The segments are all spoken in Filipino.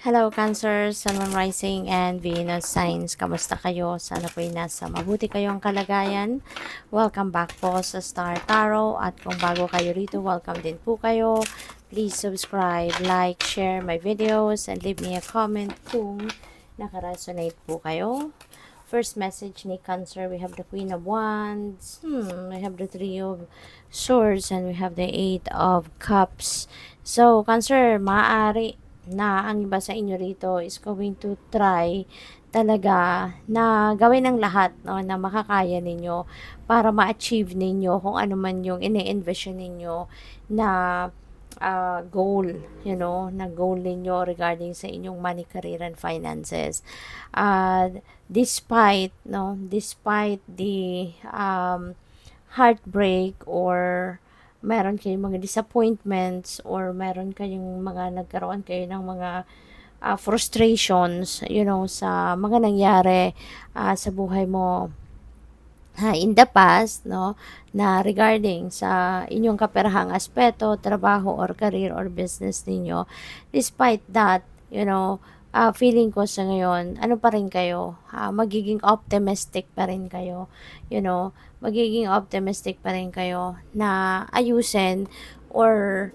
Hello Cancer, Sun, Moon Rising, and Venus Signs. Kamusta kayo? Sana po'y nasa mabuti kayong kalagayan. Welcome back po sa Star Tarot. At kung bago kayo rito, welcome din po kayo. Please subscribe, like, share my videos, and leave me a comment kung nakaresonate po kayo. First message ni Cancer, we have the Queen of Wands, we have the Three of Swords, and we have the Eight of Cups. So, Cancer, maaari na ang iba sa inyo rito is going to try talaga na gawin ang lahat, no, na makakaya ninyo para ma-achieve ninyo kung ano man yung ini-envision ninyo na goal, na goal ninyo regarding sa inyong money, career, and finances. Despite the heartbreak, or meron kayong mga disappointments, or meron kayong nagkaroon kayo ng mga frustrations, sa mga nangyari sa buhay mo in the past, no, na regarding sa inyong kaperahang aspeto, trabaho or career or business ninyo. Despite that, feeling ko sa ngayon, ano pa rin kayo, magiging optimistic pa rin kayo, magiging optimistic pa rin kayo na ayusin or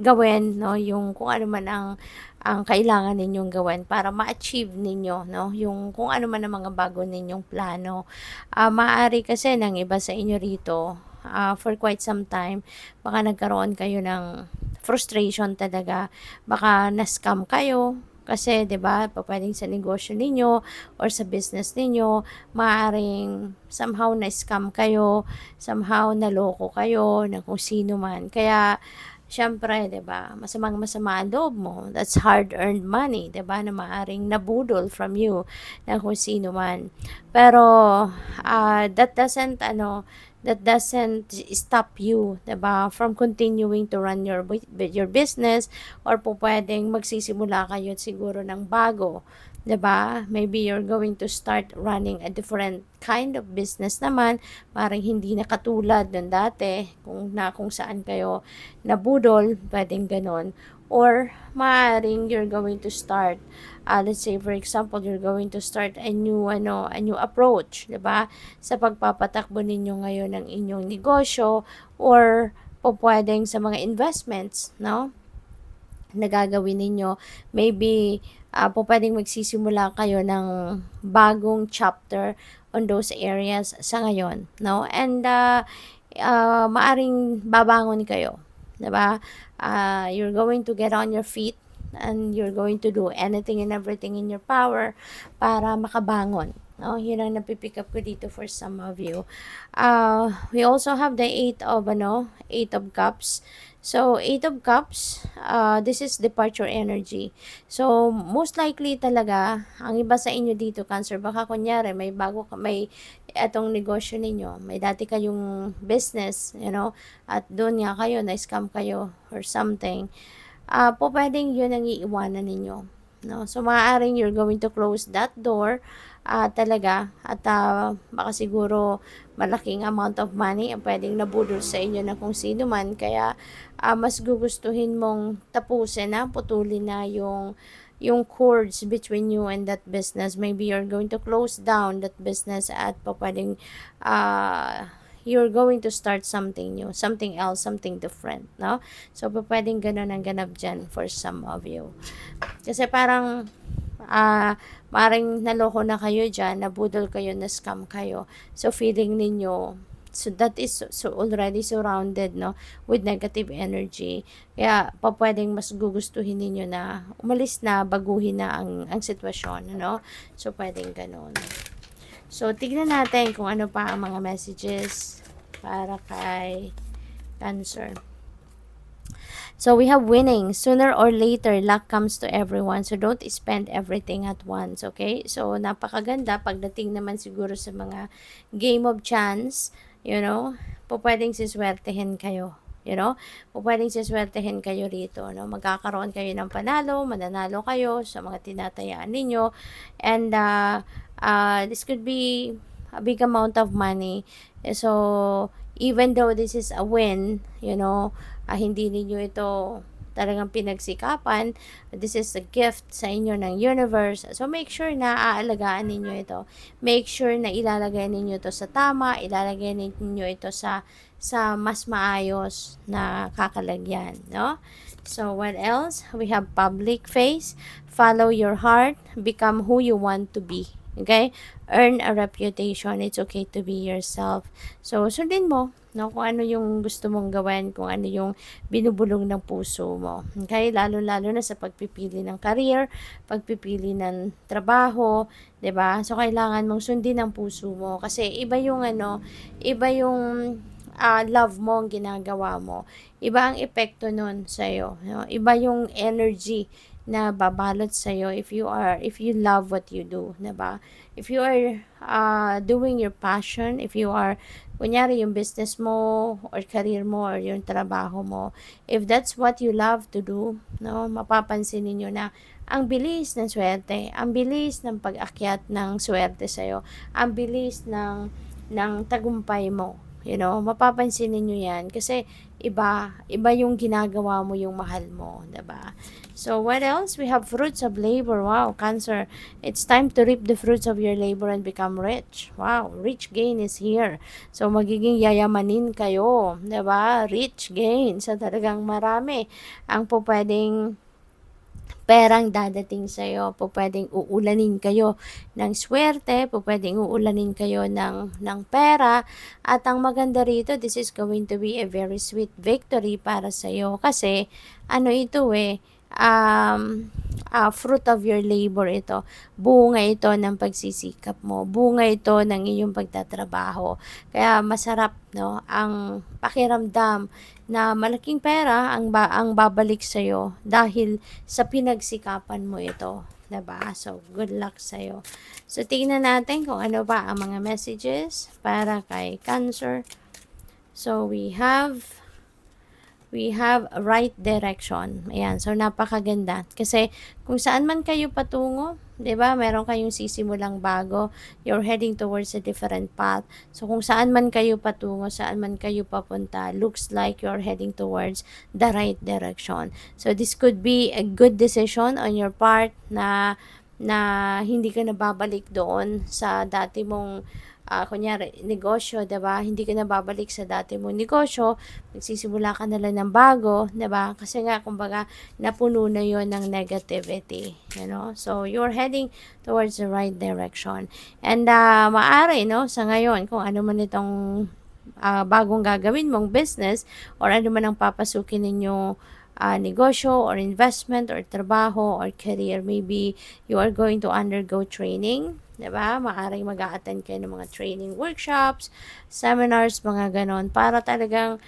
gawin, no, yung kung ano man ang kailangan ninyong gawin para ma-achieve ninyo, no, yung kung ano man ang mga bago ninyong plano. Maaari kasi ng iba sa inyo rito, for quite some time, baka nagkaroon kayo ng frustration talaga, baka na-scam kayo, kasi 'di ba, pwedeng sa negosyo ninyo or sa business ninyo, maaring somehow na-scam kayo, somehow naloko kayo ng kung sino man. Kaya siyempre, 'di ba, masama ang loob mo. That's hard-earned money, 'di ba, na maaring nabudol from you ng kung sino man. Pero that doesn't stop you, 'di ba, from continuing to run your business, or po pwedeng magsisimula kayo siguro ng bago. 'Di ba? Maybe you're going to start running a different kind of business naman, parang hindi na katulad ng dati, kung saan kayo nabudol, pwedeng ganon. Or maaring you're going to start, let's say for example, you're going to start a new approach, 'di ba? Sa pagpapatakbo ninyo ngayon ng inyong negosyo, or po pwedeng sa mga investments, no? Na gagawin ninyo. Maybe po pwedeng magsisimula kayo ng bagong chapter on those areas sa ngayon, no? And maaring babangon kayo, 'di ba? You're going to get on your feet, and you're going to do anything and everything in your power para makabangon. No, yun ang napipick up ko dito for some of you. We also have the Eight of Cups. So, Eight of Cups, this is departure energy. So, most likely talaga, ang iba sa inyo dito, Cancer, baka kunyari, may etong negosyo ninyo, may dati kayong business, at doon nga kayo, na-scam kayo, or something. Po pwedeng yun ang iiwanan ninyo, no? So, maaaring you're going to close that door, talaga, at baka siguro malaking amount of money ang pwedeng nabudol sa inyo na kung sino man, kaya mas gugustuhin mong tapusin na, putulin na yung cords between you and that business. Maybe you're going to close down that business, at pwedeng you're going to start something new, something else, something different, no? So, pwedeng ganun ang ganap dyan for some of you. Kasi parang, maring naloko na kayo dyan, nabudol kayo, na-scam kayo. So, feeling ninyo, so that is so already surrounded, no, with negative energy. Kaya, pwedeng mas gugustuhin ninyo na umalis na, baguhin na ang sitwasyon, no? So, pwedeng ganun. So, tignan natin kung ano pa ang mga messages para kay Cancer. So, we have winning. Sooner or later, luck comes to everyone. So, don't spend everything at once, okay? So, napakaganda. Pagdating naman siguro sa mga game of chance, pwedeng siswertehin kayo. Pwedeng siswertehin kayo rito, no? Magkakaroon kayo ng panalo, mananalo kayo sa mga tinatayaan ninyo. And, this could be a big amount of money. So, even though this is a win, hindi ninyo ito talagang pinagsikapan. This is a gift sa inyo ng universe. So, make sure na aalagaan ninyo ito. Make sure na ilalagay ninyo ito sa tama, ilalagay ninyo ito sa mas maayos na kakalagyan, no? So, what else? We have public face. Follow your heart. Become who you want to be. Okay? Earn a reputation. It's okay to be yourself. So, sundin mo, no? Kung ano yung gusto mong gawin, kung ano yung binubulong ng puso mo. Okay? Lalo-lalo na sa pagpipili ng career, pagpipili ng trabaho, 'di ba? So, kailangan mong sundin ang puso mo. Kasi iba yung iba yung love mo ang ginagawa mo. Iba ang epekto nun sa'yo. No? Iba yung energy na babalot sa'yo if you love what you do, diba? If you are doing your passion, if you are, kunyari yung business mo, or career mo, or yung trabaho mo, if that's what you love to do, no, mapapansin ninyo na ang bilis ng swerte, ang bilis ng pag-akyat ng swerte sa'yo, ang bilis ng tagumpay mo. You know, mapapansin ninyo yan kasi iba yung ginagawa mo, yung mahal mo, diba? So, what else? We have fruits of labor. Wow, Cancer. It's time to reap the fruits of your labor and become rich. Wow, rich gain is here. So, magiging yayamanin kayo, diba? Rich gain. So, talagang marami ang po pwedeng perang dadating sa'yo. Po pwedeng uulanin kayo ng swerte, po pwedeng uulanin kayo ng pera. At ang maganda rito, this is going to be a very sweet victory para sa'yo. Kasi, ano ito fruit of your labor ito. Bunga ito ng pagsisikap mo. Bunga ito ng iyong pagtatrabaho. Kaya masarap, no, ang pakiramdam na malaking pera ang babalik sa iyo dahil sa pinagsikapan mo ito. Diba? So, good luck sa'yo. So, tingnan natin kung ano ba ang mga messages para kay Cancer. So, we have right direction. Ayan. So, napakaganda. Kasi, kung saan man kayo patungo, 'di ba? Meron kayong sisimulang bago. You're heading towards a different path. So, kung saan man kayo patungo, saan man kayo papunta, looks like you're heading towards the right direction. So, this could be a good decision on your part na hindi ka na babalik doon sa dati mong kunyari, negosyo, 'di ba? Hindi ka na babalik sa dati mong negosyo, magsisimula ka na lang ng bago, 'di ba? Kasi nga kumbaga napuno na 'yon ng negativity, you know? So you're heading towards the right direction. And maaari, no, sa ngayon kung ano man itong bagong gagawin mong business or ano man ang papasukin ninyo negosyo or investment or trabaho or career, maybe you are going to undergo training, diba? Maaaring mag-a-attend kayo ng mga training workshops, seminars, mga ganon, para talagang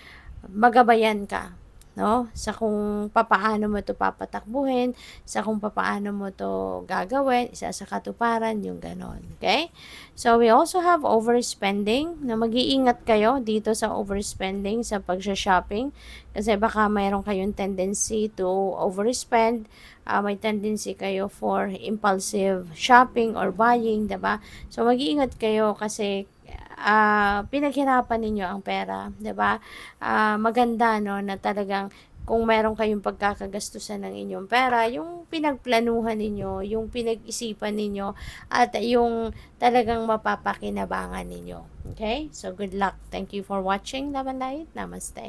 magabayan ka, no? Sa kung papaano mo to papatakbuhin, sa kung papaano mo to gagawin, isa sa katuparan, yung ganon. Okay? So, we also have overspending, na mag-iingat kayo dito sa overspending, sa pagsha-shopping, kasi baka mayroon kayong tendency to overspend, may tendency kayo for impulsive shopping or buying, diba? So, mag-iingat kayo kasi pinaghirapan ninyo ang pera, 'di ba? Maganda, no, na talagang kung meron kayong pagkakagastusan ng inyong pera, yung pinagplanuhan ninyo, yung pinag-isipan ninyo, at yung talagang mapapakinabangan ninyo. Okay? So, good luck. Thank you for watching, Love and Light. Namaste.